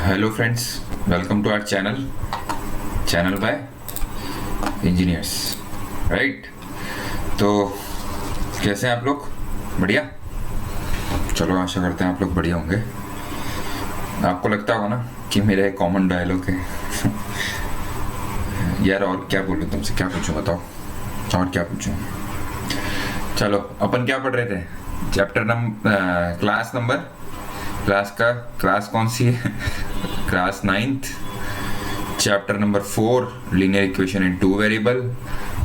Hello friends, welcome to our channel by engineers, right. तो कैसे हैं आप लोग? बढ़िया। चलो, आशा करते हैं आप लोग बढ़िया होंगे। आपको लगता होगा ना कि मेरा एक कॉमन डायलॉग है यार, और क्या बोलूं तुमसे, क्या पूछूं बताओ, और क्या पूछूं। चलो, अपन क्या पढ़ रहे थे? चैप्टर नंबर, क्लास कौन सी है? Class 9th, chapter number 4, linear equation in 2 variable.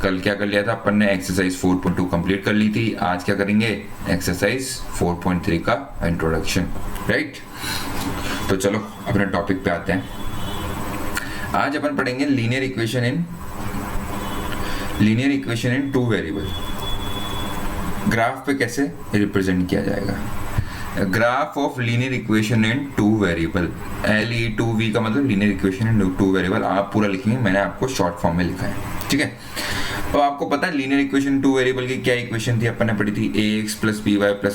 कल क्या कर लिया था अपन ने? एक्सरसाइज 4.2 कंप्लीट कर ली थी। आज क्या करेंगे? एक्सरसाइज 4.3 का इंट्रोडक्शन, राइट। तो चलो अपने टॉपिक पे आते हैं। आज अपन पढ़ेंगे linear equation in 2 variable. Graph पे कैसे रिप्रेजेंट किया जाएगा? Graph of linear equation in 2 variable. LE2V का मतलब लीनियर इक्वेशन इन 2 वेरिएबल। आप पूरा लिखेंगे, मैंने आपको शॉर्ट फॉर्म में लिखा है, ठीक है। तो आपको पता है लीनियर इक्वेशन 2 वेरिएबल की क्या इक्वेशन थी? अपन ने पढ़ी थी ax + by +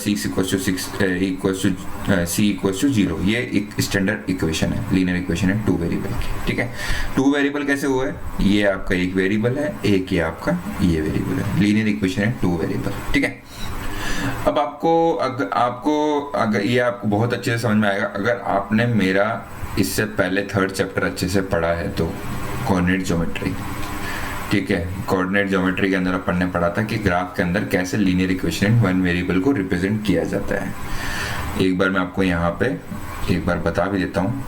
c = 0। ये एक स्टैंडर्ड इक्वेशन है लीनियर इक्वेशन इन 2 वेरिएबल की, ठीक है। 2 वेरिएबल कैसे हुआ है? ये आपका एक वेरिएबल है, एक ये आपका ये वेरिएबल है। लीनियर इक्वेशन इन 2 वेरिएबल, ठीक है। अब अगर ये आपको बहुत अच्छे से समझ में आएगा अगर आपने मेरा इससे पहले 3rd चैप्टर अच्छे से पढ़ा है तो। कोऑर्डिनेट ज्योमेट्री, ठीक है। कोऑर्डिनेट ज्योमेट्री के अंदर अपन ने पढ़ा था कि ग्राफ के अंदर कैसे लीनियर इक्वेशन इन 1 वेरिएबल को रिप्रेजेंट किया जाता है। एक बार मैं आपको यहाँ पे एक बार बता भी देता हूँ।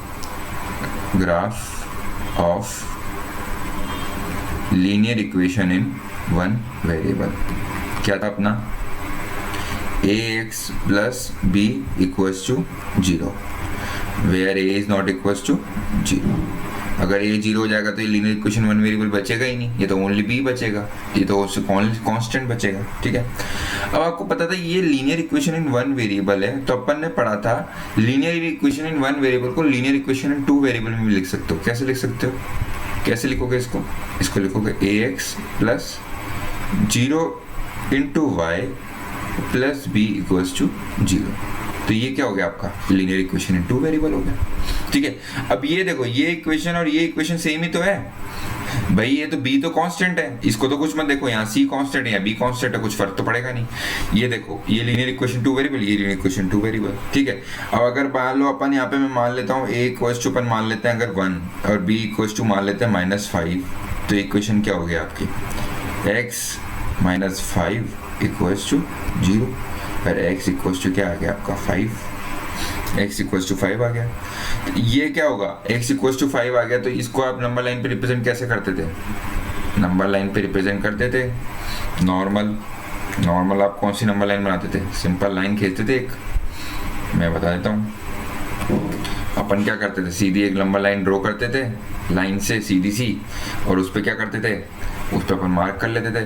Graph of linear equation in 1 variable क्या था अपना? ax + b = 0 where a is not equals to 0। अगर a 0 हो जाएगा तो ये लीनियर इक्वेशन 1 वेरिएबल बचेगा ही नहीं, ये तो ओनली b बचेगा, ये तो उससे कांस्टेंट बचेगा, ठीक है। अब आपको पता था ये लीनियर इक्वेशन इन 1 वेरिएबल है, तो अपन ने पढ़ा था लीनियर इक्वेशन इन 1 वेरिएबल को लीनियर इक्वेशन इन 2 वेरिएबल में भी लिख सकते हो। कैसे लिख सकते हो? कैसे लिखोगे इसको लिखोगे ax + 0 * y + b = 0। तो ये क्या हो गया आपका? लीनियर इक्वेशन इन 2 वेरिएबल हो गया, ठीक है। अब ये देखो, ये इक्वेशन और ये इक्वेशन सेम ही तो है भाई। ये तो b तो कांस्टेंट है, इसको तो कुछ मत देखो, यहाँ c कांस्टेंट है या b कांस्टेंट है, कुछ फर्क तो पड़ेगा नहीं। ये देखो, ये लीनियर इक्वेशन 2 वेरिएबल, ये लीनियर इक्वेशन 2 वेरिएबल, ठीक है। अब अगर मान लो अपन यहाँ पे मैं मान लेता हूँ a = अपन मान लेते हैं अगर 1 और b = मान लेते हैं -5, तो इक्वेशन क्या हो गया आपकी? x - 5 = 0 पर x = क्या आ गया आपका? 5। x = 5 आ गया। तो ये क्या होगा? x = 5 आ गया, तो इसको आप नंबर लाइन पे रिप्रेजेंट कैसे करते थे? नंबर लाइन पे रिप्रेजेंट करते थे नॉर्मल। आप कौन सी नंबर लाइन बनाते थे? सिंपल लाइन खींचते थे एक। मैं बता देता हूँ अपन क्या करते थे। सीधी एक नंबर लाइन ड्रॉ करते थे, लाइन से सीधी सी, और उस पर क्या करते थे? उस पर अपन मार्क कर लेते थे।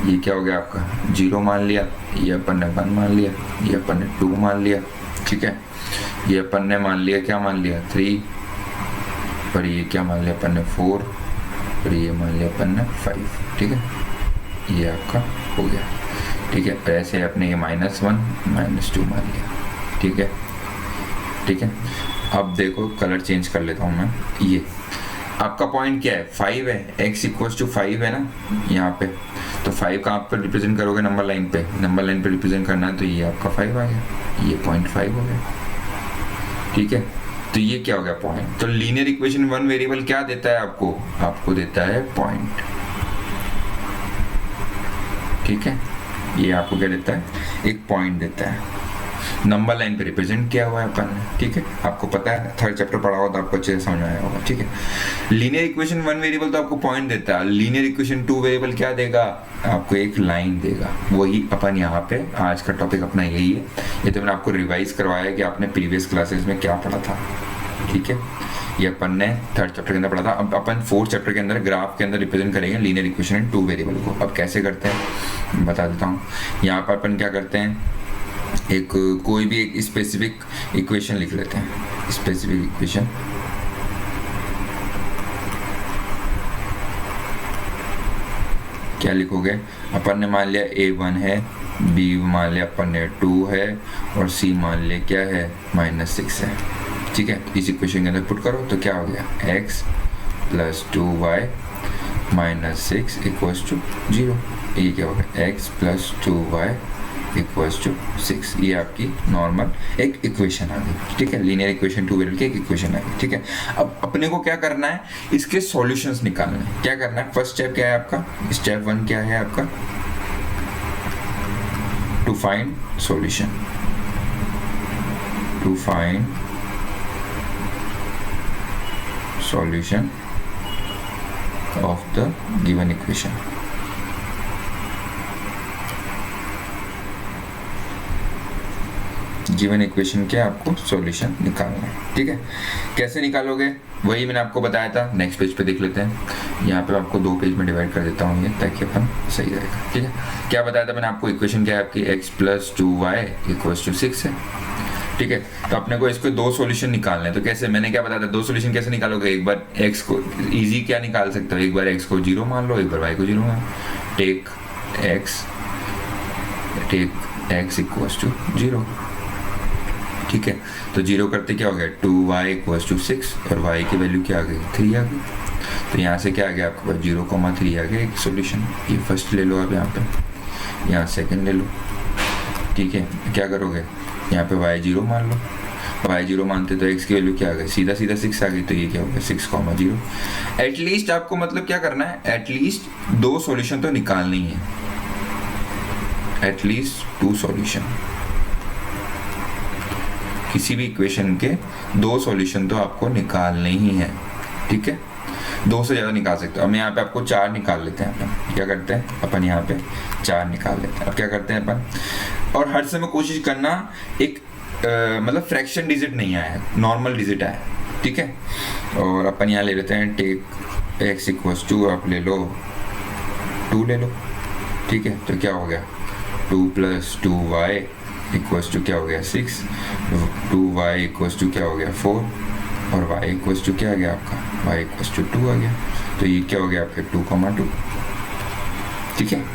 ये क्या हो गया आपका? 0 मान लिया, ये अपन ने 1 मान लिया, ये अपन ने 2 मान लिया, ठीक है। ये अपन ने मान लिया, क्या मान लिया? 3, पर ये क्या मान लिया अपन ने? 4, पर ये मान लिया अपन ने 5, ठीक है। ये आपका हो गया, ठीक है। ऐसे अपने ये -1 -2 मान लिया, ठीक है, ठीक है। अब देखो, कलर चेंज कर लेता हूँ मैं। ये आपका पॉइंट क्या है? 5 है, x = 5 है ना यहाँ पे, तो 5 कहाँ पर रिप्रेजेंट करोगे? नंबर लाइन पे। नंबर लाइन पे रिप्रेजेंट करना है तो ये आपका 5 आ गया, ये 0.5 हो गया, ठीक है। तो ये क्या हो गया? पॉइंट। तो लीनियर इक्वेशन 1 वेरिएबल क्या देता है आपको? आपको देता है पॉइंट, ठीक है। ये आपको क्या देता है? एक पॉइंट देता है। नंबर लाइन पे रिप्रेजेंट किया हुआ है अपन ने, ठीक है। आपको पता है, 3rd चैप्टर पढ़ा होगा तो आपको अच्छे से समझ में आया होगा, ठीक है। लीनियर इक्वेशन 1 वेरिएबल तो आपको पॉइंट देता है। लीनियर इक्वेशन 2 वेरिएबल क्या देगा? आपको एक लाइन देगा। वही अपन यहाँ पे आज का टॉपिक अपना यही है। ये तो मैंने आपको रिवाइज करवाया कि आपने प्रीवियस क्लासेस में क्या पढ़ा था, ठीक है। ये अपन ने 3rd चैप्टर के अंदर पढ़ा था। अब अपन 4th चैप्टर के अंदर ग्राफ के अंदर रिप्रेजेंट करेंगे लीनियर इक्वेशन इन 2 वेरिएबल को। अब कैसे करते हैं बता देता हूँ। यहाँ पर अपन क्या करते हैं, एक कोई भी एक स्पेसिफिक इक्वेशन लिख लेते हैं। स्पेसिफिक इक्वेशन क्या लिखोगे? अपन ने मान लिया a1 है, b मान लिया अपन ने 2 है, और c मान लिया क्या है? -6 है, ठीक है, इस इक्वेशन के अंदर पुट करो तो क्या हो गया, x plus 2y minus 6 equals to 0। ये क्या होगा, x plus 2y equals to 6। ये आपकी नॉर्मल एक इक्वेशन आ गई, ठीक है, लीनियर इक्वेशन 2 वेरिएबल की एक इक्वेशन आ गई, ठीक है। अब अपने को क्या करना है, इसके सॉल्यूशंस निकालने हैं। क्या करना है, फर्स्ट स्टेप क्या है आपका, स्टेप 1 क्या है आपका, to find solution, to find solution of the given equation। Given equation के आपको सॉल्यूशन निकालना है, ठीक है। कैसे निकालोगे, वही मैंने आपको बताया था। नेक्स्ट पेज पे देख लेते हैं। यहाँ पे आपको 2 पेज में डिवाइड कर देता हूँ ये, ताकि अपन सही रहेगा, ठीक है। क्या बताया था मैंने आपको, इक्वेशन क्या है आपकी, x plus 2y equals to 6 है, ठीक है। तो अपने को इसको 2 सॉल्यूशन निकालने हैं। तो कैसे, मैंने क्या बताया था, 2 सॉल्यूशन कैसे निकालोगे, एक बार x को इजी क्या निकाल सकते हो, एक बार x को 0 मान लो, एक बार y को 0 मान लो। टेक x इक्वल्स टू 0, ठीक है। तो 0 करते क्या हो गया, 2y इक्वल्स टू 6 और y की वैल्यू क्या आ गई, 3 आ गई। तो यहाँ से क्या आ गया आपके पास, 0,3 आ गया एक सॉल्यूशन। ये फर्स्ट ले लो आप, यहाँ पे, यहाँ सेकंड ले लो, ठीक है। क्या करोगे, यहाँ पे y 0 मान लो, y 0 मानते तो x की वैल्यू क्या आ गई, सीधा 6 आ गई। तो ये क्या हो गया, 6,0। एटलीस्ट आपको मतलब क्या करना है, एटलीस्ट 2 सॉल्यूशन तो निकालनी है, एटलीस्ट 2 सॉल्यूशन। किसी भी इक्वेशन के 2 सॉल्यूशन तो आपको निकालने ही है, ठीक है। 2 से ज़्यादा निकाल सकते हो। अब यहाँ पे आपको 4 निकाल लेते हैं अपन। क्या करते हैं अपन, यहाँ पे 4 निकाल लेते हैं। अब क्या करते हैं अपन, और हर समय कोशिश करना एक मतलब फ्रैक्शन डिजिट नहीं आया, नॉर्मल डिजिट आया, ठीक है। और अपन यहाँ ले लेते हैं, टेक x इक्वल्स टू, आप ले लो 2 ले लो, ठीक है। तो क्या हो गया, 2 प्लस 2y इक्वल्स टू क्या हो गया, 6, 2y इक्वल्स टू क्या हो गया, 4, और y इक्वल्स टू क्या आ गया आपका, y इक्वल्स टू 2 आ गया। तो ये क्या हो गया आपके 2,2, ठीक है।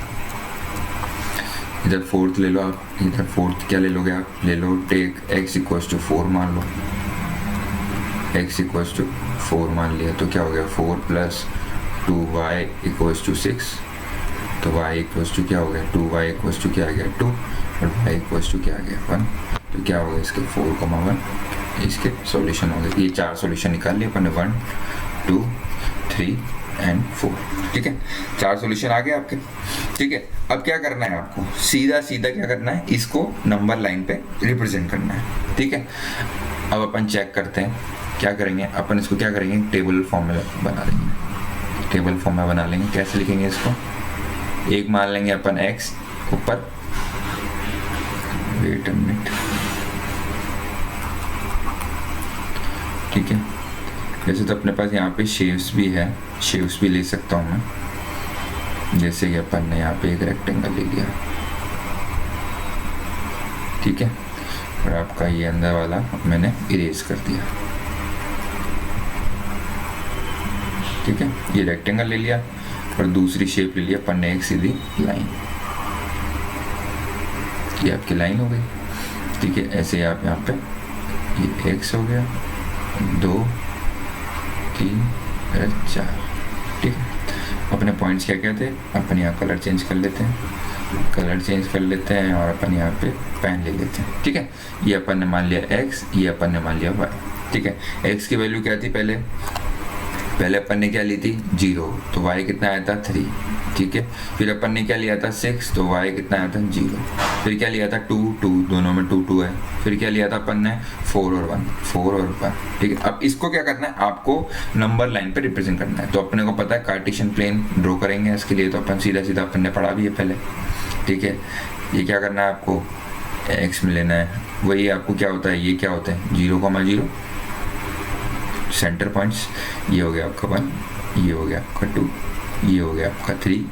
इधर फोर्थ ले लो आप, इधर फोर्थ क्या ले लोगे आप, ले लो टेक x इक्वल्स टू 4 मान लो, x इक्वल्स टू 4 मान लिया। तो क्या हो गया, 4 प्लस 2y इक्वल्स टू 6, तो y इक्वल्स टू क्या हो गया, 2y इक्वल्स टू क्या आ गया 2, और y इक्वल्स टू क्या आ गया 1। तो क्या होगा इसके 4,1, इसके सॉल्यूशन हो गए। ये 4 सॉल्यूशन निकाल लिए अपन ने, 1 2 3 एंड 4, ठीक है। 4 सॉल्यूशन आ गए आपके, ठीक है। अब क्या करना है आपको, सीधा क्या करना है, इसको नंबर लाइन पे रिप्रेजेंट करना है, ठीक है। अब अपन चेक करते हैं क्या करेंगे, अपन इसको क्या करेंगे, टेबल फॉर्म में बना लेंगे, टेबल फॉर्म में बना लेंगे। कैसे लिखेंगे इसको, एक मान लेंगे अपन x ऊपर, वेट अ मिनट, ठीक है। वैसे तो अपने पास यहाँ पे शेप्स भी है, शेप्स भी ले सकता हूँ मैं। जैसे कि अपन ने यहाँ पे एक रेक्टेंगल ले लिया, ठीक है, और आपका ये अंदर वाला मैंने इरेज कर दिया, ठीक है। ये रेक्टेंगल ले लिया और दूसरी शेप ले लिया अपन ने, एक सीधी लाइन, ये आपकी लाइन हो गई, ठीक है। ऐसे आप यहाँ पे ये x हो गया, 2 3 4, ठीक है। अपने पॉइंट्स क्या क्या थे, अपन यहाँ कलर चेंज कर लेते हैं, और अपन यहाँ पे पेन ले लेते हैं, ठीक है। ये अपन ने मान लिया x, ये अपन ने मान लिया y, ठीक है। x की वैल्यू क्या थी, पहले अपन ने क्या ली थी 0, तो y कितना आया था 3, ठीक है। फिर अपन ने क्या लिया था 6, तो y कितना आया था 0। फिर क्या लिया था 2 2, दोनों में 2 2 है। फिर क्या लिया था अपन ने 4 और 1, ठीक है। अब इसको क्या करना है, आपको नंबर लाइन पे रिप्रेजेंट करना है। तो अपने को पता है कार्टेशियन प्लेन ड्रॉ करेंगे इसके लिए, तो अपन सीधा अपन ने पढ़ा भी है पहले, ठीक है। ये क्या करना है आपको, x में लेना है, वही आपको क्या होता है, ये क्या होता है 0,0 सेंटर पॉइंट्स। ये हो गया आपका 1, ये हो गया आपका 2, ये हो गया आपका 3,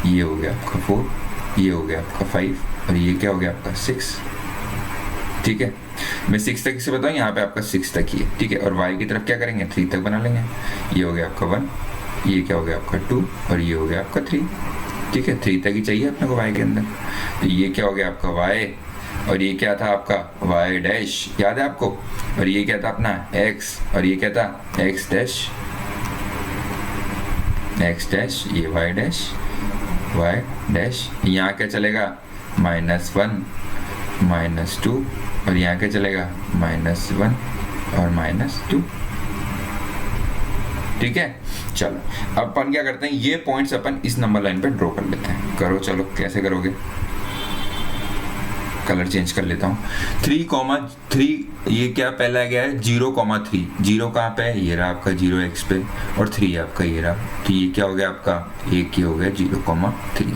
ये हो गया आपका 4, ये हो गया आपका 5, और ये क्या हो गया आपका 6, ठीक है। मैं 6 तक से बताऊँ, यहाँ पे आपका 6 तक ही है, ठीक है। और y की तरफ क्या करेंगे, 3 तक बना लेंगे। ये हो गया आपका 1, ये क्या हो गया आपका 2, और ये हो गया आपका 3, ठीक है। 3 तक ही चाहिए अपने को y के अंदर। तो ये क्या हो गया आपका y, और ये क्या था आपका y डैश, याद है आपको, और ये क्या था अपना x, और ये क्या था x डैश, ये y डैश, यहाँ क्या चलेगा -1 -2, और यहाँ क्या चलेगा -1 और -2। ठीक है, चलो अब अपन क्या करते हैं, ये पॉइंट्स अपन इस नंबर लाइन पे ड्रॉ कर लेते हैं। करो, चलो कैसे करोगे, कलर चेंज कर लेता हूँ। 3,3, ये क्या पहला गया है 0,3, 0 कहाँ पे है, ये रहा आपका 0x पे, और 3 आपका ये रहा, तो ये क्या हो गया आपका, एक ये हो गया 0,3,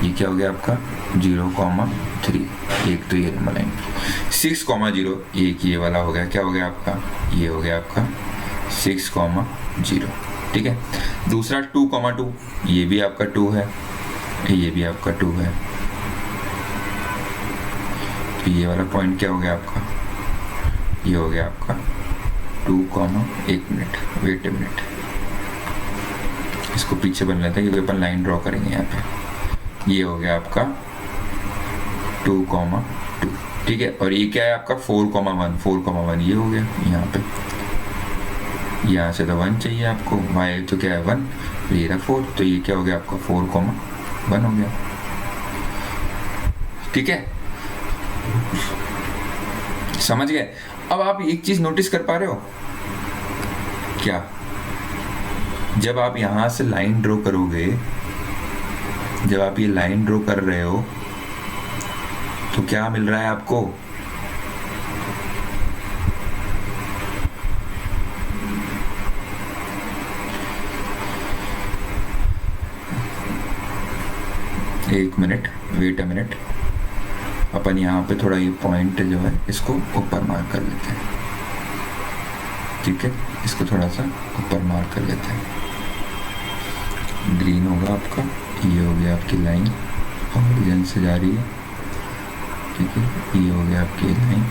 ये क्या हो गया आपका 0,3, एक तो ये नंबर लाइन। 6,0, एक ये वाला हो गया, क्या हो गया आपका, ये हो गया आपका 6,0। ठीक है, दूसरा 2,2, ये भी आपका 2 है, ये भी आपका 2 है, तो ये वाला पॉइंट क्या हो गया आपका, ये हो गया आपका 2, 1 मिनट, वेट ए मिनट, इसको पीछे बन लेते हैं क्योंकि अपन लाइन ड्रॉ करेंगे यहाँ पे। ये हो गया आपका 2,2। ठीक है, और ये क्या है आपका 4,1, 4,1 ये हो गया यहाँ पे, यहाँ से तो 1 चाहिए आपको, y तो क्या है 1, तो ये रहा 4, तो ये क्या हो गया आपका 4,1 हो गया। ठीक है, समझ गए। अब आप एक चीज नोटिस कर पा रहे हो क्या, जब आप यहां से लाइन ड्रॉ करोगे, जब आप ये लाइन ड्रॉ कर रहे हो तो क्या मिल रहा है आपको, एक मिनट, वेट अ मिनट, अपन यहाँ पे थोड़ा ये पॉइंट जो है इसको ऊपर मार्क कर लेते हैं। ठीक है, इसको थोड़ा सा ऊपर मार्क कर लेते हैं, ग्रीन होगा आपका, ये हो गया आपकी लाइन ओरिजिन से जा रही है। ठीक है, ये हो गया आपकी लाइन।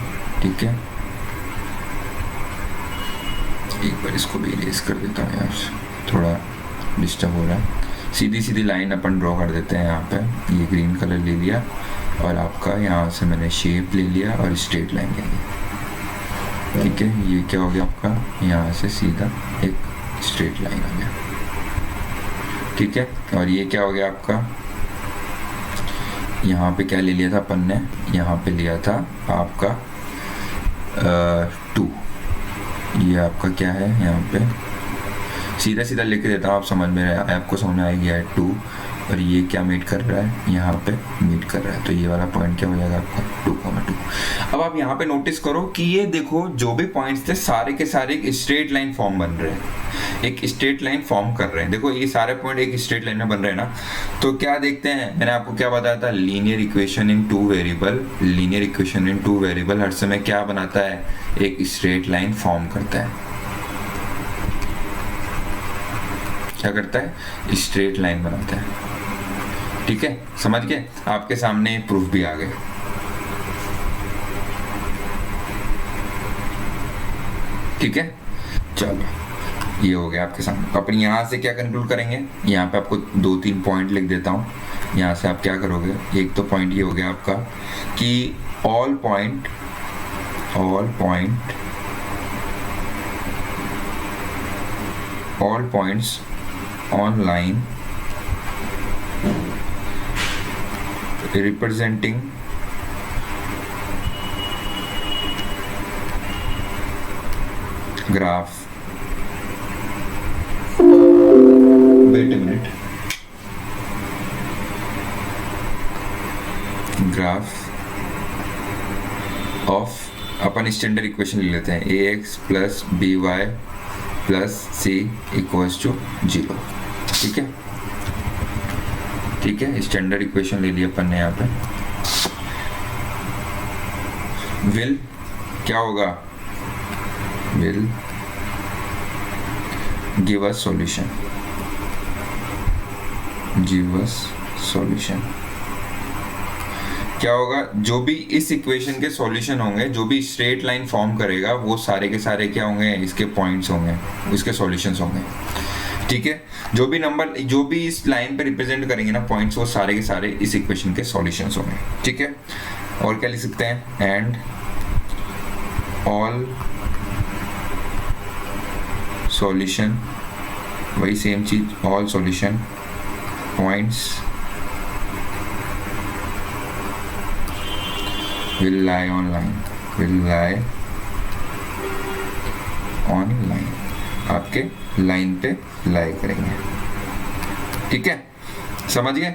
ठीक है, एक बार इसको भी इरेज कर देता हूँ यार, थोड़ा डिस्टर्ब हो रहा है। सीधी सीधी लाइन अपन ड्रॉ कर देते हैं यहाँ पे, ये ग्रीन कलर ले लिया और आपका यहाँ से मैंने शेप ले लिया और स्ट्रेट लाइन ले लिया। ठीक है, ये क्या हो गया आपका, यहाँ से सीधा एक स्ट्रेट लाइन हो गया। ठीक है, और ये क्या हो गया आपका, यहाँ पे क्या ले लिया था अपन ने, यहाँ पे लिया था आपका 2, ये आपका क्या है, यहाँ पे सीधा सीधा लिख देता हूँ, आप समझ में आपको समझ में आएगी है 2, और ये क्या मीट कर रहा है, यहाँ पे मीट कर रहा है, तो ये वाला पॉइंट क्या हो जाएगा आपका 2,2। अब आप यहाँ पे नोटिस करो कि ये देखो जो भी पॉइंट्स थे सारे के सारे एक स्ट्रेट लाइन फॉर्म बन रहे हैं, एक स्ट्रेट लाइन फॉर्म कर रहे हैं। देखो ये सारे पॉइंट एक स्ट्रेट लाइन में बन रहे हैं ना, तो क्या देखते हैं, मैंने आपको क्या बताया था, linear equation in 2 variable, linear equation in 2 variable हर समय क्या बनाता है, एक स्ट्रेट लाइन फॉर्म करता है। क्या करता है, स्ट्रेट लाइन बनाता है। ठीक है, समझ गए, आपके सामने प्रूफ भी आ गए। ठीक है, चलो ये हो गया आपके सामने। अपन यहाँ से क्या कंक्लूड करेंगे, यहाँ पे आपको 2-3 पॉइंट लिख देता हूँ। यहाँ से आप क्या करोगे, एक तो पॉइंट ये हो गया आपका कि all points on line representing graph, wait a minute, graph of, upon standard equation ले लेते हैं, ax plus by plus c equals to 0। ठीक है, ठीक है, स्टैंडर्ड इक्वेशन ले लिया अपन ने यहाँ पे। विल क्या होगा, विल गिव अस सॉल्यूशन, क्या होगा, जो भी इस इक्वेशन के सॉल्यूशन होंगे, जो भी स्ट्रेट लाइन फॉर्म करेगा वो सारे के सारे क्या होंगे, इसके पॉइंट्स होंगे, इसके सॉल्यूशंस होंगे। ठीक है, जो भी नंबर, जो भी इस लाइन पे रिप्रेजेंट करेंगे ना पॉइंट्स, वो सारे के सारे इस इक्वेशन के सॉल्यूशंस होंगे। ठीक है, और क्या लिख सकते हैं, एंड ऑल सॉल्यूशन, वही सेम चीज, all solution points will lie on line, will lie on line, आपके लाइन पे लाई करेंगे। ठीक है, समझ गए,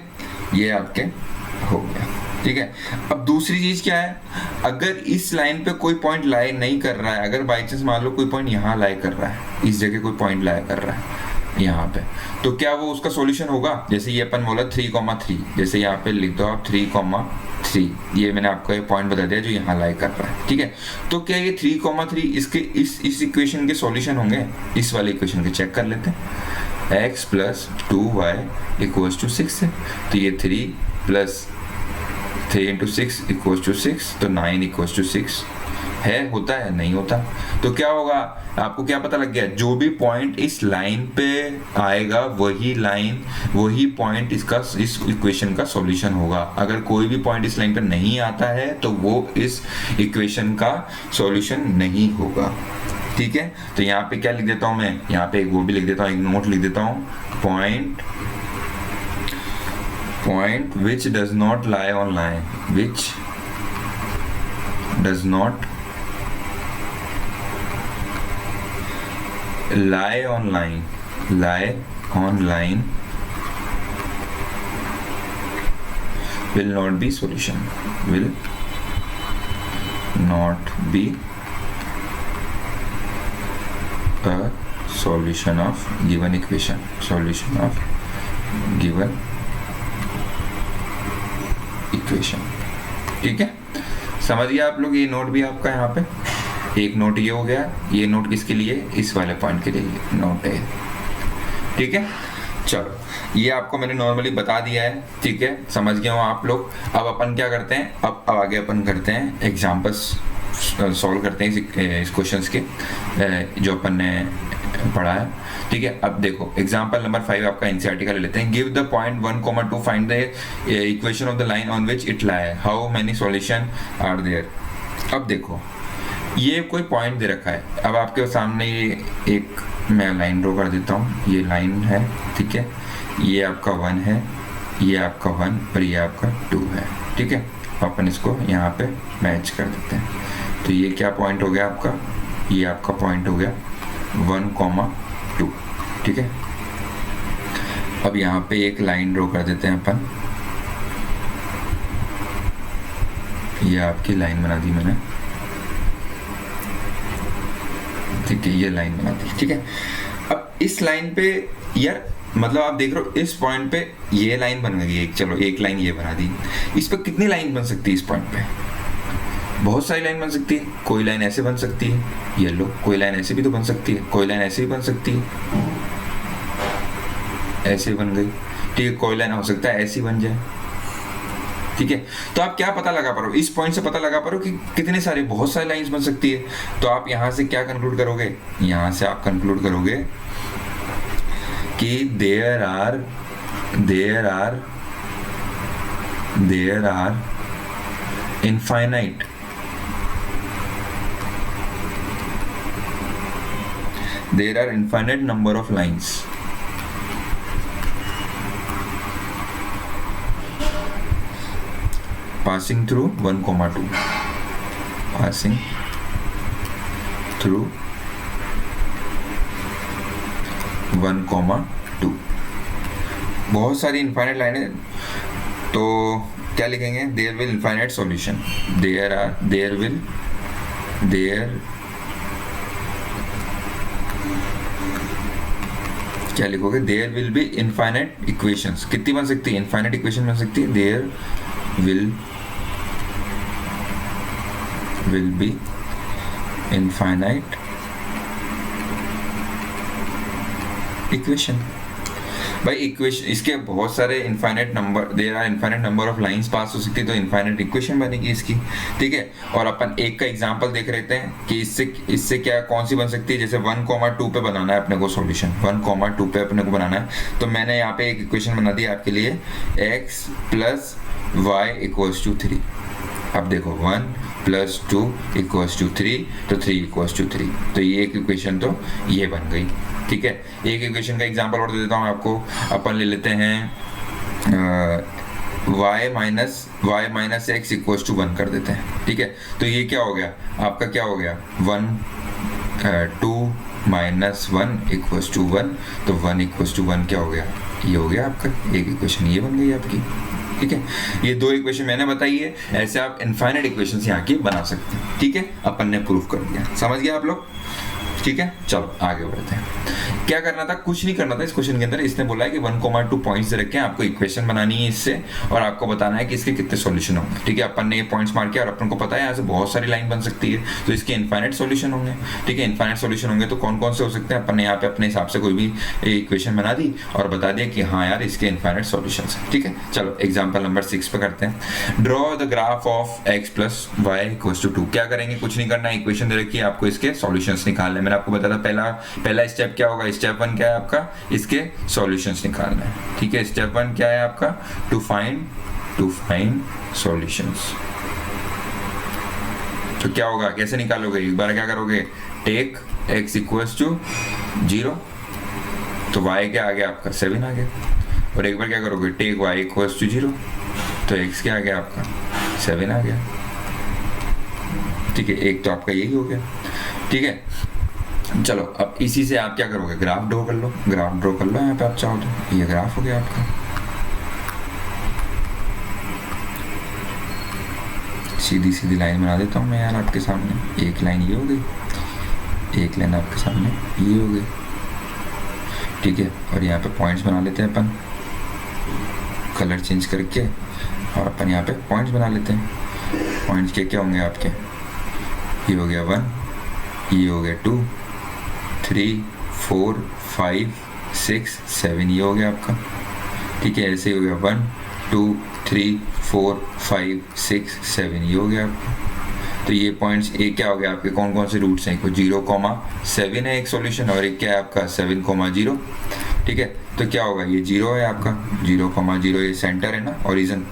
ये आपके हो गया। ठीक है, अब दूसरी चीज क्या है, अगर इस लाइन पे कोई पॉइंट लाई नहीं कर रहा है, अगर बाई चांस मान लो कोई पॉइंट यहाँ लाई कर रहा है, इस जगह कोई पॉइंट लाई कर रहा है यहाँ पे, तो क्या वो उसका सॉल्यूशन होगा? जैसे ये अपन बोला 3,3, जैसे यहाँ पे लिख दो आप 3,3, ये मैंने आपको एक पॉइंट बता दिया जो यहाँ लाई कर रहा है। ठीक है, तो क्या ये 3,3 इसके इस इक्वेशन के सॉल्यूशन होंगे? इस वाले इक्वेशन के चेक कर लेते हैं। x + 2y = 6 है, तो ये 3 + 3 × 6 = 6, तो 9 = 6 है, होता है, नहीं होता। तो क्या होगा, आपको क्या पता लग गया, जो भी पॉइंट इस लाइन पे आएगा वही पॉइंट इस इक्वेशन का सॉल्यूशन होगा। अगर कोई भी पॉइंट इस लाइन पे नहीं आता है तो वो इस इक्वेशन का सॉल्यूशन नहीं होगा। ठीक है, तो यहाँ पे क्या लिख देता हूं मैं, यहाँ पे वो भी लिख देता हूँ, एक नोट लिख देता हूँ, point which does not lie on line, which does not lie on line will not be solution, will not be a solution of given equation, solution of given equation। ठीक है, समझ गया आप लोग? ये नोट भी आपका यहाँ पे एक नोट ये हो गया, ये नोट किसके लिए, इस वाले पॉइंट के लिए नोट है। ठीक है, चलो ये आपको मैंने नॉर्मली बता दिया है। ठीक है, समझ गए हो आप लोग। अब अपन क्या करते हैं, अब आगे अपन करते हैं एग्जाम्पल्स सॉल्व करते हैं इस क्वेश्चंस के जो अपन ने पढ़ा है। ठीक है, अब देखो एग्जाम्पल नंबर 5 आपका एनसीईआरटी का ले लेते हैं। Give the point 1,2, find the equation of the line on which it lie, how many solution are there. अब देखो ये कोई पॉइंट दे रखा है, अब आपके सामने ये एक मैं लाइन ड्रॉ कर देता हूँ, ये लाइन है। ठीक है, ये आपका 1 है, ये आपका 1 और ये आपका 2 है। ठीक है, अपन इसको यहाँ पे मैच कर देते हैं, तो ये क्या पॉइंट हो गया आपका, ये आपका पॉइंट हो गया 1,2। ठीक है, अब यहाँ पे एक लाइन ड्रॉ कर देते हैं अपन, ये आपकी लाइन बना दी मैंने। ठीक है, ये लाइन बना दी। ठीक है, अब इस लाइन पे यार मतलब आप देख रहे हो इस पॉइंट पे ये लाइन बन गई एक, चलो एक लाइन ये बना दी। इस पे कितनी लाइन बन सकती है? इस पॉइंट पे बहुत सारी लाइन बन सकती है। कोई लाइन ऐसे बन सकती है, ये लो, कोई लाइन ऐसे भी तो बन सकती है, कोई लाइन ऐसे भी बन सकती है, ऐसे बन गई। ठीक है, कोई लाइन हो सकता है ऐसी बन जाए। ठीक है, तो आप क्या पता लगा पा रहे हो, इस पॉइंट से पता लगा पा रहे हो कि कितने सारे, बहुत सारी लाइंस बन सकती है। तो आप यहां से क्या कंक्लूड करोगे, यहां से आप कंक्लूड करोगे कि there are infinite number of lines passing through 1,2, passing through 1,2, बहुत सारी इनफाइनाइट लाइनें। तो क्या लिखेंगे, देयर विल इनफाइनाइट सॉल्यूशन, क्या लिखोगे, there will be infinite equations. कितनी बन सकती है, इनफाइनाइट इक्वेशन बन सकती है। There will be infinite equation। भाई इक्वेशन इसके बहुत सारे infinite number, there are infinite number of lines pass हो सकती है, तो इनफाइनाइट इक्वेशन बनेगी इसकी। ठीक है, और अपन एक का एग्जांपल देख लेते हैं कि इससे क्या कौन सी बन सकती है। जैसे 1,2 पे बनाना है अपने को सॉल्यूशन, 1,2 पे अपने को बनाना है, तो मैंने यहाँ पे एक इक्वेशन बना दी आपके लिए, x + y = 3। अब देखो 1 + 2 = 3, तो 3 = 3, तो ये एक इक्वेशन तो ये बन गई। ठीक है, एक इक्वेशन का एग्जांपल और दे देता हूँ आपको। अपन ले लेते हैं y - x = 1 कर देते हैं। ठीक है, तो ये क्या हो गया आपका, क्या हो गया 2 - 1 = 1, तो 1 = 1 क्या हो गया, ये हो गया आपका एक इक्वेशन, ये बन गई आपकी। ठीक है, ये दो इक्वेशन मैंने बताई है, ऐसे आप इनफाइनाइट इक्वेशंस यहाँ की बना सकते हैं। ठीक है, अपन ने प्रूफ कर दिया, समझ गया आप लोग। ठीक है, चलो आगे बढ़ते हैं। क्या करना था, कुछ नहीं करना था इस क्वेश्चन के अंदर। इसने बोला है कि 1,2 पॉइंट्स रखे हैं, आपको इक्वेशन बनानी है इससे, और आपको बताना है कि इसके कितने सॉल्यूशन होंगे। ठीक है, अपन ने ये पॉइंट्स मार के, और अपन को पता है यहाँ से बहुत सारी लाइन बन सकती है, तो इसके इनफाइनाइट सॉल्यूशन होंगे। ठीक है, इनफाइनाइट सॉल्यूशन होंगे तो कौन कौन से हो सकते हैं, अपन ने यहाँ पे अपने हिसाब से कोई भी इक्वेशन बना दी और बता दिया कि हाँ यार इसके इनफाइनाइट सॉल्यूशन है। ठीक है, चलो एग्जाम्पल नंबर 6 पे करते हैं। Draw the graph of x + y = 2। क्या करेंगे, कुछ नहीं करना, इक्वेशन दे रखी है, आपको इसके सॉल्यूशंस निकालने। मैंने आपको बताया था पहला स्टेप क्या होगा, स्टेप 1 क्या है आपका, इसके सॉल्यूशंस निकालना है। ठीक है, स्टेप 1 क्या है आपका, टू फाइंड सॉल्यूशंस। तो क्या होगा, कैसे निकालोगे, एक बार क्या करोगे, टेक x = 0, तो y क्या आ गया आपका 7 आ गया, और एक बार क्या करोगे, टेक y = 0, तो x क्या आ गया आपका 7 आ गया। ठीक है, एक तो आपका यही हो गया। ठीक है, चलो अब इसी से आप क्या करोगे, ग्राफ ड्रॉ कर लो। यहाँ पे आप चाहो तो ये ग्राफ हो गया आपका। सीधी लाइन बना देता हूँ मैं यार आपके सामने। एक लाइन ये हो गई, एक लाइन आपके सामने ये हो गई। ठीक है, और यहाँ पे पॉइंट्स बना लेते हैं अपन, कलर चेंज करके, और अपन यहाँ पे पॉइंट्स बना लेते हैं। पॉइंट्स क्या होंगे आपके, ये हो गया 1, ये हो गया 2, 3, 4, 5, 6, 7, ये हो गया आपका। ठीक है, ऐसे हो गया 1, 2, 3, 4, 5, 6, 7, ये हो गया आपका। तो ये पॉइंट्स एक क्या हो गया आपके, कौन कौन से रूट्स हैं, 0,7 है एक सॉल्यूशन, और एक क्या है आपका 7,0। ठीक है, तो क्या होगा, ये 0 है आपका, 0,0 ये सेंटर है ना, ओरिजिन,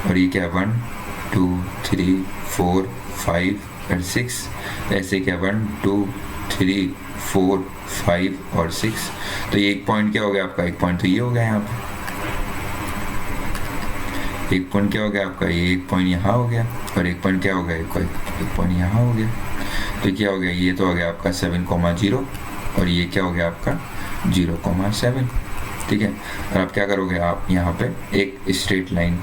और ये क्या है 1, 2, 3, 4, 5 और 6, ऐसे क्या 1, 2, 3, 4, 5 और 6, तो ये एक पॉइंट क्या हो गया आपका, एक पॉइंट तो ये हो गया यहाँ पे, एक पॉइंट क्या हो गया आपका, ये एक पॉइंट यहाँ हो गया, और एक पॉइंट क्या हो गया, एक पॉइंट यहाँ हो गया। तो क्या हो गया, ये तो हो गया आपका 7,0, और ये क्या हो गया आपका 0,7। ठीक है, और आप क्या करोगे, आप यहाँ पे एक स्ट्रेट लाइन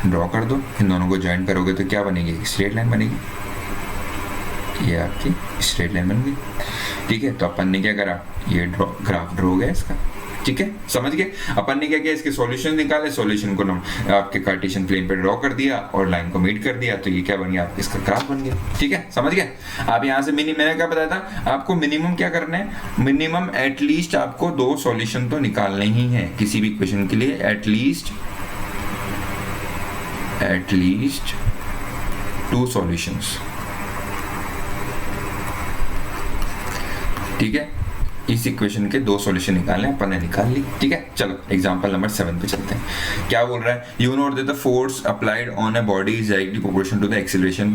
ड्रॉ कर दो, इन दोनों को ज्वाइन करोगे तो क्या बनेगी, एक स्ट्रेट लाइन बनेगी। ये आपकी स्ट्रेट लाइन बन गई। ठीक है, तो अपन ने क्या करा, ये ग्राफ ड्रॉ हो गया इसका। ठीक है, समझ गए। अपन ने क्या किया, इसके सॉल्यूशन निकाले, सॉल्यूशन को आपके कार्टेशियन प्लेन पे ड्रॉ कर दिया और लाइन को मीट कर दिया, तो ये क्या बन गया, आपका इसका ग्राफ बन गया। ठीक है, समझ गए। आप यहाँ से मैंने क्या बताया था आपको, मिनिमम क्या करना है, मिनिमम एटलीस्ट आपको 2 सॉल्यूशन तो निकालने ही है किसी भी इक्वेशन के लिए, एटलीस्ट 2 सॉल्यूशंस। ठीक है, इस इक्वेशन के 2 सॉल्यूशन निकालने, अपन ने निकाल ली। ठीक है, चलो एग्जांपल नंबर 7 पे चलते हैं। क्या बोल रहा है, you know that the force applied on a body is directly proportional to the acceleration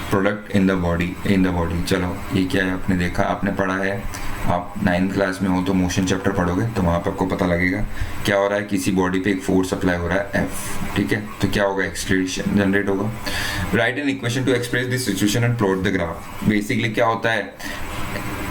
product in the body. चलो ये क्या है, आपने देखा, आपने पढ़ा है, आप 9th क्लास में हो तो मोशन चैप्टर पढ़ोगे, तो वहाँ पर आपको पता लगेगा क्या हो रहा है, किसी बॉडी पे एक फोर्स अप्लाई हो रहा है F। ठीक है, तो क्या होगा, एक्सीलरेशन जनरेट होगा। Right an equation to express this situation and plot the graph. Basically क्या होता है,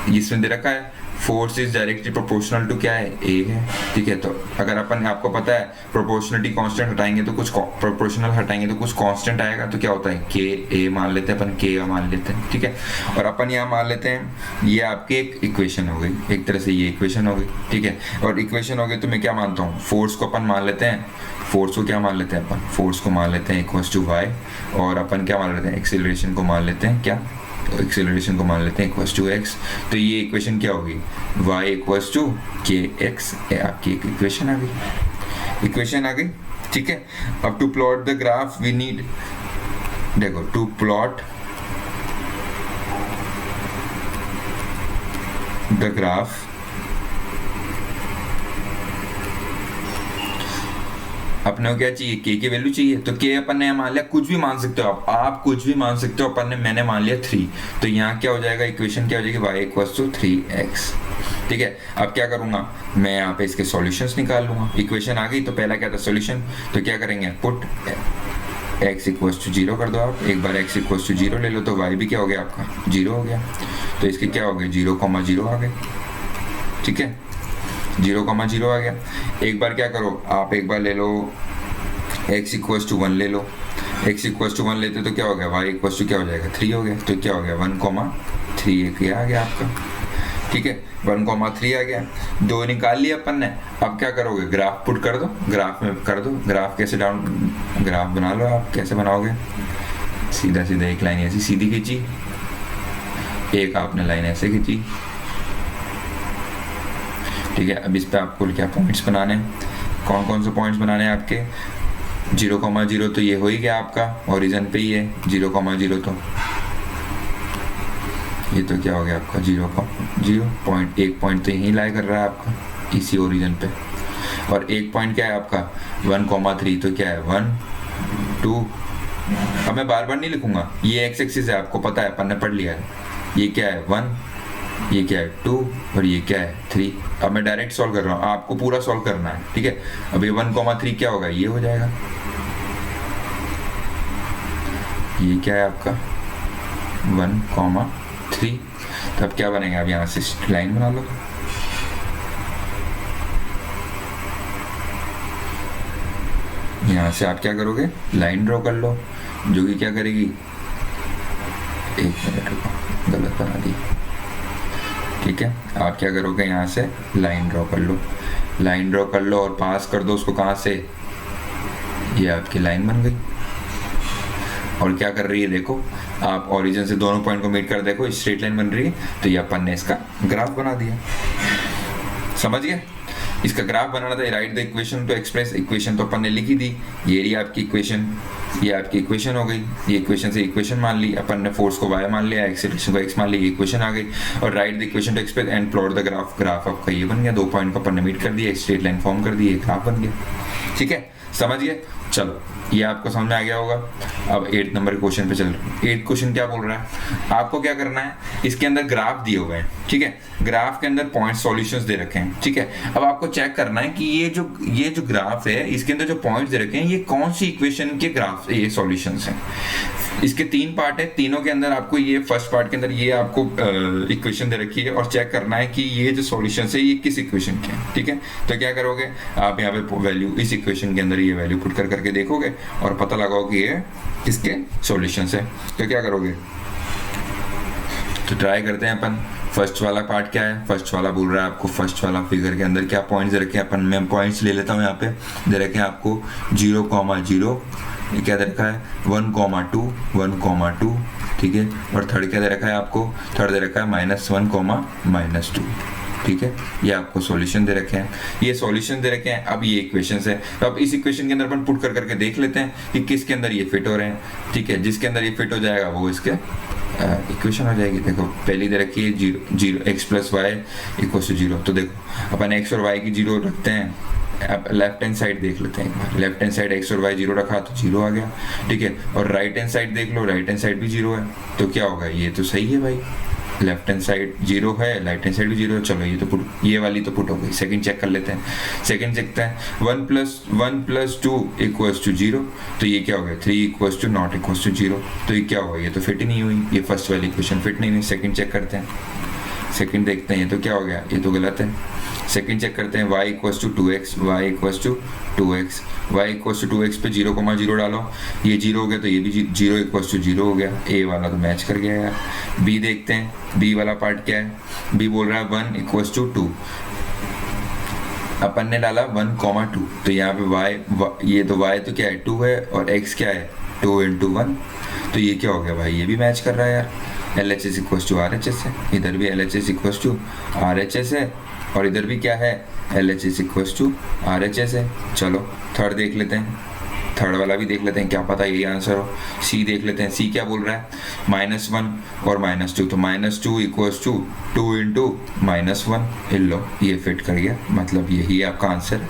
इसमें दे रखा है force is directly proportional to क्या है, ए है। ठीक है, तो अगर अपन, आपको पता है प्रोपोर्शनलिटी कांस्टेंट हटाएंगे तो कुछ प्रोपोर्शनल हटाएंगे तो कुछ कांस्टेंट आएगा, तो क्या होता है, के ए मान लेते हैं अपन, के ए मान लेते हैं। ठीक है, और अपन यहाँ मान लेते हैं ये आपकी एक इक्वेशन हो गई, एक तरह से ये इक्वेशन हो गई। ठीक है, और इक्वेशन हो गई तो मैं क्या मानता हूँ, फोर्स को अपन मान लेते हैं, फोर्स को क्या मान लेते हैं अपन, फोर्स को मान लेते हैं इक्वल्स टू वाई, और अपन क्या मान लेते हैं, एक्सीलरेशन को मान लेते हैं क्या, तो एक्सेलरेशन को मान लेते हैं इक्वल्स टू एक्स। तो ये इक्वेशन क्या होगी, y equals to K X, आपकी एक इक्वेशन आ गई। ठीक है, अब to plot the graph we need, देखो टू प्लॉट द ग्राफ अपने को क्या चाहिए, के की वैल्यू चाहिए, तो के अपन ने मान लिया, कुछ भी मान सकते हो आप कुछ भी मान सकते हो, अपन ने मैंने मान लिया 3, तो यहाँ क्या हो जाएगा, इक्वेशन क्या हो जाएगी, y इक्वल्स टू 3x। ठीक है, अब क्या करूंगा मैं, यहाँ पे इसके सॉल्यूशंस निकाल लूंगा। इक्वेशन आ गई तो पहला क्या था, सॉल्यूशन, तो क्या करेंगे, पुट x इक्वल्स टू 0 कर दो आप, एक बार x इक्वल्स टू 0 ले लो तो y भी क्या हो गया आपका 0 हो गया, तो इसके क्या हो गए 0,0 आ गए। ठीक है, 0,0 आ गया। एक बार क्या करो आप, एक बार ले लो x इक्वल्स टू 1 ले लो, x इक्वल्स टू 1 लेते तो क्या हो गया, y इक्वल्स टू क्या हो जाएगा 3 हो गया, तो क्या हो गया 1,3 एक आ गया आपका। ठीक है, 1,3 आ गया, 2 निकाल लिया अपन ने। अब क्या करोगे, ग्राफ पुट कर दो, ग्राफ में कर दो, ग्राफ कैसे डाउन, ग्राफ बना लो आप, कैसे बनाओगे, सीधा सीधा एक लाइन ऐसी सीधी खींची, एक आपने लाइन ऐसे खींची। ठीक है, अब इस पे आपको क्या पॉइंट्स बनाने हैं, कौन कौन से पॉइंट्स बनाने हैं आपके, 0,0 तो ये हो ही गया आपका, ओरिजिन पे ही है 0,0, तो ये तो क्या हो गया आपका 0,0 पॉइंट, एक पॉइंट तो यहीं लाई कर रहा है आपका इसी ओरिजिन पे, और एक पॉइंट क्या है आपका 1,3, तो क्या है 1 2, अब मैं बार बार नहीं लिखूंगा, ये एक्स एक्सिस है आपको पता है, अपन ने पढ़ लिया है, ये क्या है 1, ये क्या है 2 और ये क्या है 3। अब मैं डायरेक्ट सॉल्व कर रहा हूँ, आपको पूरा सॉल्व करना है। ठीक है, अब ये 1,3 क्या होगा, ये हो जाएगा, ये क्या है आपका 1,3, तब क्या बनेगा, अब यहाँ से लाइन बना लो, यहाँ से आप क्या करोगे, लाइन ड्रॉ कर लो, जो कि क्या करेगी, एक मिनट रुको गलत बना दी। ठीक है, आप क्या करोगे, यहाँ से लाइन ड्रॉ कर लो, लाइन ड्रॉ कर लो और पास कर दो उसको, कहाँ से, ये आपकी लाइन बन गई। और क्या कर रही है देखो, आप ओरिजिन से दोनों पॉइंट को मीट कर देखो, स्ट्रेट लाइन बन रही है, तो ये अपन ने इसका ग्राफ बना दिया। समझ गए, इसका ग्राफ बनाना था, right the equation to express, equation तो अपन ने लिखी दी, ये रही आपकी इक्वेशन, ये आपकी इक्वेशन हो गई, ये इक्वेशन से इक्वेशन मान ली अपन ने, फोर्स को y मान लिया, एक्सीलरेशन को x मान लिया, इक्वेशन आ गई, और right the equation to express and plot the graph, graph आपका ये बन गया, 2 पॉइंट को अपन ने मीट कर दिया, स्ट्रेट लाइन फॉर्म कर दी, ग्राफ बन गया। ठीक है, समझ गए, चलो ये आपको समझ में आ गया होगा। अब 8 नंबर क्वेश्चन पे चल रहे हैं। 8 क्वेश्चन क्या बोल रहा है, आपको क्या करना है, इसके अंदर ग्राफ दिए हुए हैं, ठीक है, ग्राफ के अंदर पॉइंट सॉल्यूशंस दे रखे हैं, ठीक है। अब आपको चेक करना है कि ये जो ग्राफ है, इसके अंदर जो पॉइंट्स दे रखे हैं, ये कौन सी इक्वेशन के ग्राफ, ये सॉल्यूशंस हैं। इसके 3 पार्ट है, तीनों के अंदर आपको ये फर्स्ट पार्ट के अंदर ये आपको इक्वेशन दे रखी है, और चेक करना है कि ये जो सॉल्यूशंस है ये किस इक्वेशन के हैं, ठीक है। तो क्या करोगे आप, यहाँ पे वैल्यू इस इक्वेशन के अंदर ये वैल्यू पुट कर करके देखोगे और पता लगाओ कि ये किसके सॉल्यूशंस है। तो क्या करोगे, तो ट्राई करते हैं अपन। फर्स्ट वाला पार्ट क्या है, फर्स्ट वाला बोल रहा है आपको, फर्स्ट वाला फिगर के अंदर क्या पॉइंट्स दे रखे हैं, अपन मैं पॉइंट्स ले लेता हूँ, यहाँ पे दे रखे हैं आपको 0,0, ये क्या दे रखा है 1,2, 1,2, ठीक है। और थर्ड क्या दे रखा है आपको, थर्ड दे रखा है -1, -2, ठीक है। ये आपको सॉल्यूशन दे रखे हैं, ये सॉल्यूशन दे रखे हैं। अब ये इक्वेशंस है, तो अब इस इक्वेशन के अंदर अपन पुट कर करके देख लेते हैं कि किसके अंदर ये फिट हो रहे हैं, ठीक है। जिसके अंदर ये फिट हो जाएगा वो इसके इक्वेशन हो जाएगी। देखो पहली दे रखी है 0 x + y = 0, तो देखो अपन x और y की 0 रखते हैं। अब लेफ्ट हैंड साइड देख लेते हैं एक बार, लेफ्ट हैंड साइड x और y 0 रखा तो 0 आ गया, ठीक है। और राइट हैंड साइड देख लो, राइट हैंड साइड भी 0 है, तो क्या होगा, ये तो सही है भाई, लेफ्ट हैंड साइड 0 है, राइट हैंड साइड भी 0 है। चलो ये तो पुट, ये वाली तो पुट हो गई। सेकंड चेक कर लेते हैं, सेकंड देखते हैं 1 + 2 = 0, तो ये क्या हो गया 3 = not 0, तो ये क्या होगा, ये तो फिट ही नहीं हुई, ये फर्स्ट वाली इक्वेशन फिट नहीं हुई। सेकंड चेक करते हैं, सेकंड देखते हैं, ये तो क्या हो गया, ये तो गलत है। सेकंड चेक करते हैं, y = 2x, y = 2x, y = 2x पे 0,0 डालो, ये 0 हो गया, तो ये भी 0 = 0 हो गया। a वाला तो मैच कर गया यार। b देखते हैं, b वाला पार्ट क्या है, b बोल रहा है 1 = 2, अपन ने डाला 1,2, तो यहाँ पे y, ये तो y तो क्या है 2 है, और x क्या है 2 × 1, तो ये क्या हो गया भाई, ये भी मैच कर रहा है यार। LHS = RHS है, इधर भी LHS = RHS है, और इधर भी क्या है LHS = RHS है। चलो थर्ड देख लेते हैं, थर्ड वाला भी देख लेते हैं, क्या पता यही आंसर हो। सी देख लेते हैं, सी क्या बोल रहा है -1 और -2, तो -2 = 2 × -1, लो ये फिट कर गया, मतलब यही आपका आंसर है।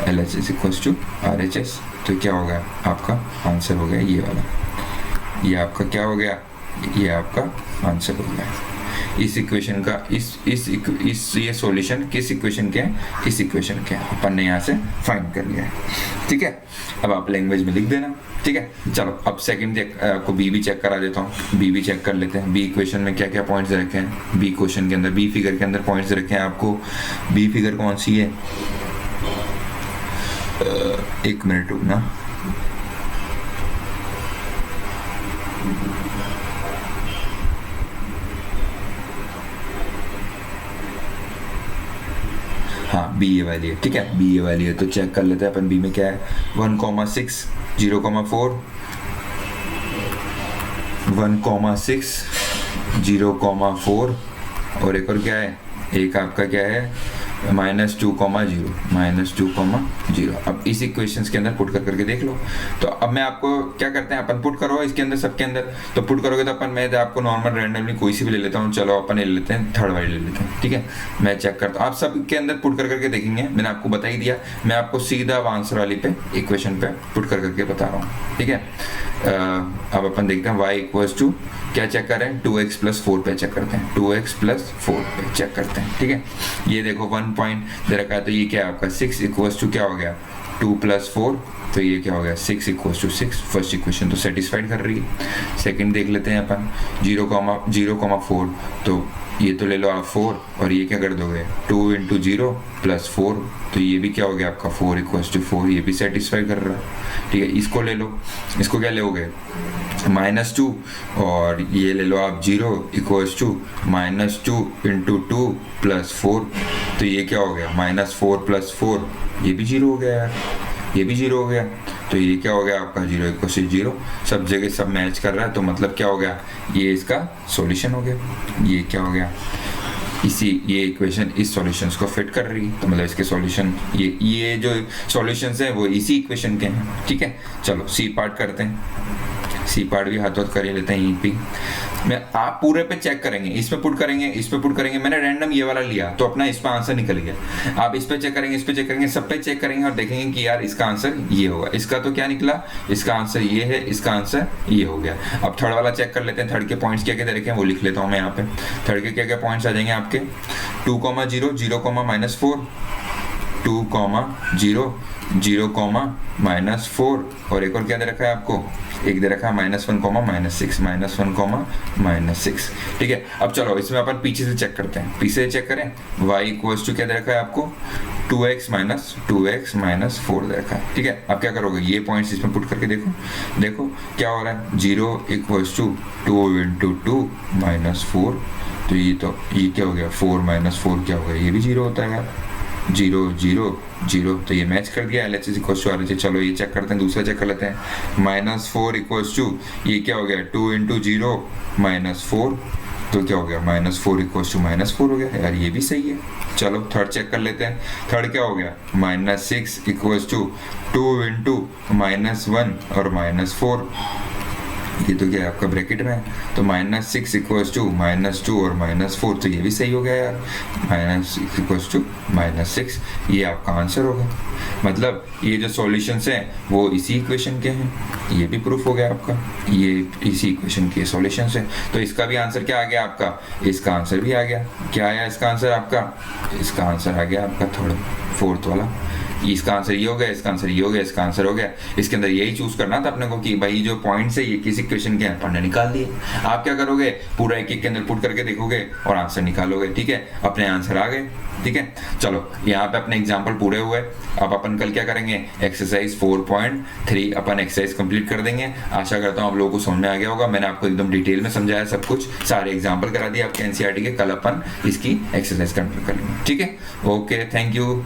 LHS equals to RHS। तो क्या हो गया आपका आंसर हो गया ये वाला, ये आपका क्या हो गया, ये आपका आंसर हो गया। इस इक्वेशन का इस ये सॉल्यूशन किस इक्वेशन के है, इस इक्वेशन के है, अपन ने यहाँ से फाइंड कर लिया है। ठीक है, अब आप लैंग्वेज में लिख देना। ठीक है, चलो अब सेकंड को बी भी चेक करा देता हूँ, बी भी चेक कर लेते हैं। बी इक्वेशन में क्या क्या पॉइंट्स रखे हैं, बी क्वेश्चन के अंदर, बी फिगर के अंदर पॉइंट्स रखे हैं आपको। बी फिगर कौन सी है, एक मिनट रुकना। हाँ, बी ए वाली है। ठीक है, बी ए वाली है तो चेक कर लेते हैं अपन। बी में क्या है, 1,6 0,4 1,6 0,4 और एक और क्या है, एक आपका क्या है -2,0 अब इस इक्वेशंस के अंदर पुट करके देख लो। तो अब मैं आपको क्या करते हैं, अपन पुट करो इसके अंदर, सबके अंदर। तो पुट करोगे तो अपन, मैं आपको नॉर्मल रैंडमली कोई सी भी ले लेता हूँ। चलो अपन ले लेते हैं, थर्ड वाली ले लेते हैं। ठीक है, मैं चेक करता हूँ, आप सब के अंदर पुट करके देखेंगे। मैंने आपको बता ही दिया, मैं आपको सीधा आंसर वाली पे इक्वेशन पे पुट करके बता रहा हूँ। ठीक है, अब अपन देखते हैं y इक्वल्स टू क्या चेक कर रहे हैं, 2x + 4 पे चेक करते हैं, 2x + 4 पे चेक करते हैं। ठीक है, ये देखो 1 पॉइंट दे रखा है, तो ये क्या है आपका 6 इक्वल्स टू क्या हो गया 2 + 4, तो ये क्या हो गया 6 इक्वल्स टू 6। फर्स्ट इक्वेशन तो सेटिस्फाइड कर रही है। सेकंड देख लेते हैं अपन, 0,4, तो ये तो ले लो आप 4 और ये क्या कर दोगे 2 × 0 + 4, तो ये भी क्या हो गया आपका 4 इक्वल्स टू 4, ये भी सेटिस्फाई कर रहा है। ठीक है, इसको ले लो, इसको क्या लोगे -2 और ये ले लो आप 0 इक्वल्स टू -2 × 2 + 4, तो ये क्या हो गया -4 + 4, ये भी 0 हो गया यार, ये भी 0 हो गया। तो ये क्या हो गया आपका 0 इक्वल्स टू 0, सब जगह सब मैच कर रहा है। तो मतलब क्या हो गया, ये इसका सॉल्यूशन हो गया। ये क्या हो गया, ये इक्वेशन इस सॉल्यूशंस को फिट कर रही है। तो मतलब इसके सॉल्यूशन, ये जो सॉल्यूशंस हैं वो इसी इक्वेशन के हैं। ठीक है, चलो सी पार्ट करते हैं। सी पार्ट भी हाथ कर ही लेते हैं। यहीं पे मैं आप पूरे पे चेक करेंगे, इस पे पुट करेंगे, इस पे पुट करेंगे। मैंने रैंडम ये वाला लिया तो अपना इस पे आंसर निकल गया। आप इस पे चेक करेंगे, इस पे चेक करेंगे, सब पे चेक करेंगे और देखेंगे कि यार इसका आंसर ये होगा। इसका तो क्या निकला, इसका आंसर ये है, इसका आंसर ये हो गया। अब थर्ड वाला चेक कर लेते हैं। थर्ड के पॉइंट्स क्या क्या दे रखे हैं वो लिख लेता हूँ मैं यहाँ पे। थर्ड के क्या क्या पॉइंट्स आ जाएंगे आपके, 2,0 0,-4, 2,0 0,-4 और एक और क्या दे रखा है आपको, एक दे रखा है -1,-6। ठीक है, अब चलो इसमें अपन पीछे से चेक करते हैं। पीछे से चेक करें, y इक्वल्स टू क्या दे रखा है आपको 2x - 4 दे रखा है। ठीक है, अब क्या करोगे, ये पॉइंट्स इसमें पुट करके देखो क्या हो रहा है, 0 इक्वल्स टू 2 × 2 - 4, तो ये क्या हो गया 4 - 4 क्या हो गया, ये भी 0 होता है यार, 0 0 0, तो ये मैच कर दिया। LHS equals to RHS। चलो ये चेक करते हैं, दूसरा चेक कर लेते हैं। -4 इक्वल्स टू ये क्या हो गया 2 × 0 - 4, तो क्या हो गया -4 इक्वल्स टू -4 हो गया यार, ये भी सही है। चलो थर्ड चेक कर लेते हैं। थर्ड क्या हो गया -6 इक्वल्स टू 2 × -1 और -4, ये तो क्या है आपका ब्रैकेट में है, तो -6 इक्वल्स टू -2 और -4, तो ये भी सही हो गया यार, -6 इक्वल्स टू -6, ये आपका आंसर होगा। मतलब ये जो सॉल्यूशंस हैं वो इसी इक्वेशन के हैं, ये भी प्रूफ हो गया आपका, ये इसी इक्वेशन के सॉल्यूशंस हैं। तो इसका भी आंसर क्या आ गया आपका, इसका आंसर भी आ गया। क्या आया इसका आंसर आपका, इसका आंसर आ गया आपका फोर्थ वाला। इसका आंसर ये हो गया, इसका आंसर ये हो गया, इसका आंसर हो गया। इसके अंदर यही चूज करना था अपने को कि भाई जो पॉइंट्स है ये किस इक्वेशन के हैं, अपन ने निकाल दिए। आप क्या करोगे, पूरा एक के अंदर पुट करके देखोगे और आंसर निकालोगे। ठीक है, अपने आंसर आ गए। ठीक है, चलो यहाँ पे अपने एग्जाम्पल पूरे हुए। अब अपन कल क्या करेंगे, एक्सरसाइज 4.3 अपन एक्सरसाइज कंप्लीट कर देंगे। आशा करता हूँ आप लोगों को समझ में आ गया होगा। मैंने आपको एकदम डिटेल में समझाया सब कुछ, सारे एग्जाम्पल करा दिए आपके NCERT के। कल अपन इसकी एक्सरसाइज कंप्लीट करेंगे। ठीक है, ओके, थैंक यू।